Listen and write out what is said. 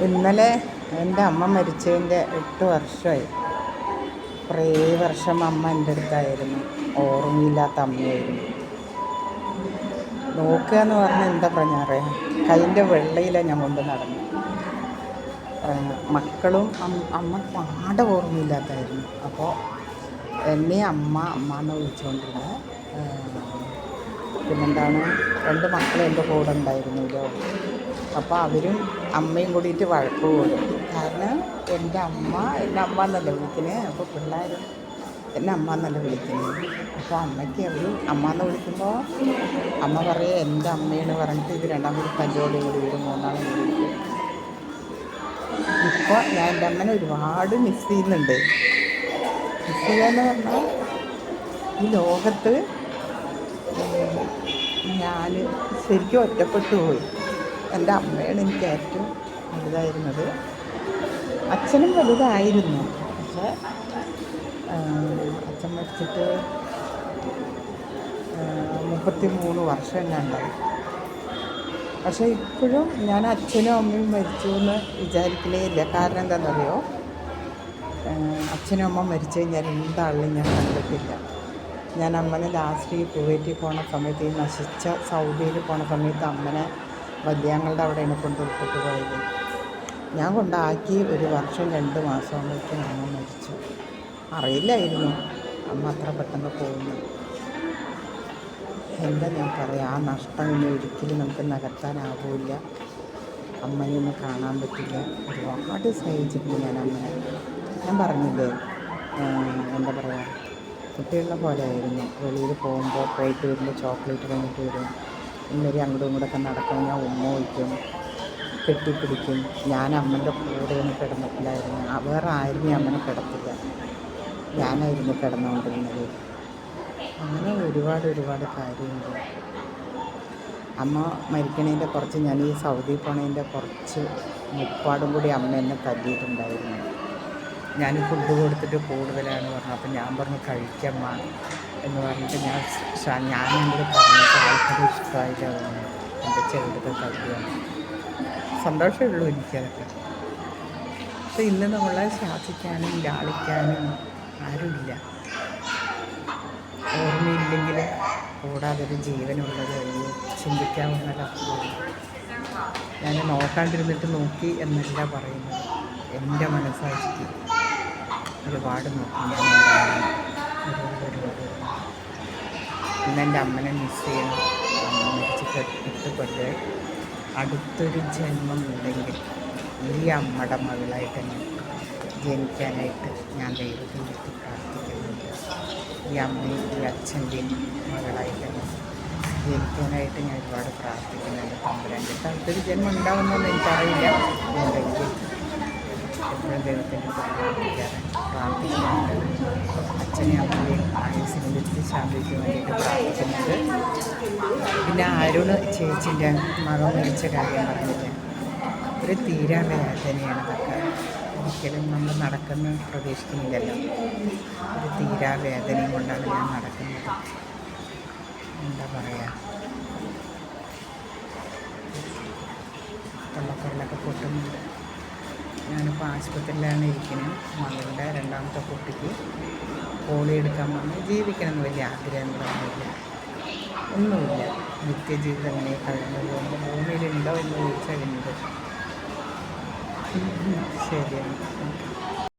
ഇന്നലെ എൻ്റെ അമ്മ മരിച്ചതിൻ്റെ 8 വർഷമായി. കുറേ വർഷം അമ്മ എൻ്റെ അടുത്തായിരുന്നു. ഓർമ്മയില്ലാത്ത അമ്മയായിരുന്നു. നോക്കുക എന്ന് പറഞ്ഞാൽ എന്താ പറഞ്ഞാറേ, കൈൻ്റെ വെള്ളയിലാണ് ഞാൻ കൊണ്ട് നടന്നു. മക്കളും അമ്മ പാടെ ഓർമ്മയില്ലാത്തായിരുന്നു. അപ്പോൾ എന്നെ അമ്മ എന്ന് വിളിച്ചുകൊണ്ടിരുന്നത്. പിന്നെന്താണ്, 2 മക്കൾ എൻ്റെ കൂടെ ഉണ്ടായിരുന്നല്ലോ. അപ്പോൾ അവരും അമ്മയും കൂടിയിട്ട് വഴക്ക് കൂടും. കാരണം എൻ്റെ അമ്മ എന്നല്ല വിളിക്കുന്നത്. അപ്പോൾ പിള്ളേരും എന്നെ അമ്മ എന്നല്ല വിളിക്കുന്നത്. അപ്പോൾ അമ്മയ്ക്ക് അവർ അമ്മ എന്ന് വിളിക്കുമ്പോൾ അമ്മ പറയും എൻ്റെ അമ്മയെന്ന് പറഞ്ഞിട്ട് ഇത് രണ്ടാമത് തല്ലോടെ കൂടി വരും, മൂന്നാളും കൂടി വരും. ഇപ്പോൾ ഞാൻ എൻ്റെ അമ്മനെ ഒരുപാട് മിസ് ചെയ്യുന്നുണ്ട്. മിസ് ചെയ്യാന്ന് പറഞ്ഞാൽ ഈ ലോകത്ത് ഞാൻ ശരിക്കും ഒറ്റപ്പെട്ടു പോയി. എൻ്റെ അമ്മയാണ് എനിക്ക് ഏറ്റവും വലുതായിരുന്നത്. അച്ഛനും വലുതായിരുന്നു. പക്ഷേ അച്ഛൻ മരിച്ചിട്ട് 33 വർഷം കണ്ടായി. പക്ഷേ ഇപ്പോഴും ഞാൻ അച്ഛനും അമ്മയും മരിച്ചു എന്ന് വിചാരിക്കലേ ഇല്ല. കാരണം എന്താണെന്നറിയോ, അച്ഛനും അമ്മ മരിച്ചു കഴിഞ്ഞാൽ എന്താണെങ്കിലും ഞാൻ കണ്ടിട്ടില്ല. ഞാൻ അമ്മനെ ലാസ്റ്റ് കുവൈറ്റിൽ പോണ സമയത്ത്, ഈ നശിച്ച സൗദിയിൽ പോണ സമയത്ത് അമ്മനെ വല്യാങ്ങളുടെ അവിടെയാണ് കൊണ്ടുപോയിട്ട് പോയത്. ഞാൻ കൊണ്ടാക്കി 1 വർഷം 2 മാസം ആകുമ്പോഴേക്കും അമ്മ മരിച്ചു. അറിയില്ലായിരുന്നു അമ്മ അത്ര പെട്ടെന്ന് പോകുന്നു. എന്താ ഞാൻ പറയാം, ആ നഷ്ടം ഇനി ഒരിക്കലും നമുക്ക് നികത്താനാവില്ല. അമ്മയൊന്നും കാണാൻ പറ്റില്ല. ഒരുപാട് സ്നേഹിച്ചിട്ടുണ്ട് ഞാൻ അമ്മനെ. ഞാൻ പറഞ്ഞില്ലേ, എന്താ പറയുക, കുട്ടികളുടെ പോലെ ആയിരുന്നു. വെളിയിൽ പോകുമ്പോൾ പോയിട്ട് വരുമ്പോൾ ചോക്ലേറ്റ് കഴിഞ്ഞിട്ട് വരും. ഇന്നൊരു അങ്ങോട്ടും ഇങ്ങോട്ടൊക്കെ നടക്കുമ്പോൾ ഞാൻ ഉമ്മ വയ്ക്കും, കെട്ടിപ്പിടിക്കും. ഞാൻ അമ്മൻ്റെ കൂടെ ഒന്നും കിടന്നിട്ടില്ലായിരുന്നു. വേറെ ആരും അമ്മനെ കിടത്തില്ല, ഞാനായിരുന്നു കിടന്നുകൊണ്ടിരുന്നത്. അങ്ങനെ ഒരുപാട് കാര്യമുണ്ട്. അമ്മ മരിക്കണതിൻ്റെ കുറച്ച്, ഞാൻ ഈ സൗദി പോണതിൻ്റെ കുറച്ച് മുപ്പാടും കൂടി അമ്മ എന്നെ തല്ലിയിട്ടുണ്ടായിരുന്നു. ഞാൻ ഫുഡ് കൊടുത്തിട്ട് കൂടുതലാണ് പറഞ്ഞു. അപ്പം ഞാൻ പറഞ്ഞു കഴിക്കമ്മ എന്ന് പറഞ്ഞിട്ട് ഞാനെങ്കിലും പറഞ്ഞിട്ട് ആൾക്കാർ ഇഷ്ടമായില്ല തോന്നുന്നു. എൻ്റെ ചെറുതൊക്കെ തല്ലിയാണ്. സന്തോഷമേ ഉള്ളൂ എനിക്കതൊക്കെ. പക്ഷെ ഇന്ന് നമ്മളെ ശാസിക്കാനും ലാളിക്കാനും ആരുമില്ല. ഓർമ്മയില്ലെങ്കിൽ കൂടാതൊരു ജീവനുള്ളത് ചിന്തിക്കാവുന്നതല്ല. ഞാൻ നോക്കാണ്ടിരുന്നിട്ട് നോക്കി എന്നല്ല പറയുന്നത്. എൻ്റെ മനസ്സാക്ഷിക്ക് ഒരുപാട് നോക്കി ഞാൻ ഒരുപാട്. ഇന്ന് എൻ്റെ അമ്മനെ മിസ് ചെയ്യണം. അമ്മ മരിച്ചിട്ട് 8 കൊല്ലം. അടുത്തൊരു ജന്മം ഉണ്ടെങ്കിൽ ഈ അമ്മയുടെ മകളായിട്ട് തന്നെ ജനിക്കാനായിട്ട് ഞാൻ ദൈവത്തിൻ്റെ അടുത്ത് പ്രാർത്ഥിക്കുന്നുണ്ട്. ഈ അമ്മയും ഈ അച്ഛൻ്റെയും മകളായിട്ട് തന്നെ ജനിക്കാനായിട്ട് ഞാൻ ഒരുപാട് പ്രാർത്ഥിക്കുന്നുണ്ട്. തമ്പുരാൻ്റെ അടുത്തൊരു ജന്മം ഉണ്ടാകുമെന്നൊന്നും എനിക്കറിയില്ല. ഉണ്ടെങ്കിൽ എപ്പോഴും ദൈവത്തിൻ്റെ അടുത്ത് പ്രാർത്ഥിക്കുന്നുണ്ട്. അച്ഛനെയും അമ്മയെയും ആയുസ്സിനെ വിളിച്ച് ശാന്തിക്ക് വേണ്ടിയിട്ട് പ്രാർത്ഥിക്കുന്നുണ്ട്. പിന്നെ അരുണ് ചേച്ചിൻ്റെ മകൻ മരിച്ച കാര്യം പറഞ്ഞില്ലേ, ഒരു തീരാ വേദനയാണ് അതൊക്കെ. ഒരിക്കലും നമ്മൾ നടക്കുന്ന പ്രതീക്ഷിക്കുന്നില്ലല്ലോ. ഒരു തീരാ വേദനയും കൊണ്ടാണ് ഞാൻ നടക്കുന്നത്. എന്താ പറയുക, തൊള്ളക്കറിലൊക്കെ പൊട്ടുന്നുണ്ട്. ഞാനിപ്പോൾ ആശുപത്രിയിലാണ് ഇരിക്കുന്നത്. മകളുടെ 2ാമത്തെ കുട്ടിക്ക് പോളി എടുക്കാൻ പറഞ്ഞ് ജീവിക്കണമെന്ന് വലിയ ആഗ്രഹങ്ങളൊന്നുമില്ല, ഒന്നുമില്ല. നിത്യജീവിതം എങ്ങനെ കഴിഞ്ഞു പോകുമ്പോൾ ഭൂമിയിലുണ്ടോ എന്ന് ചോദിച്ചാൽ ഉണ്ട്. ശരിയാണ്.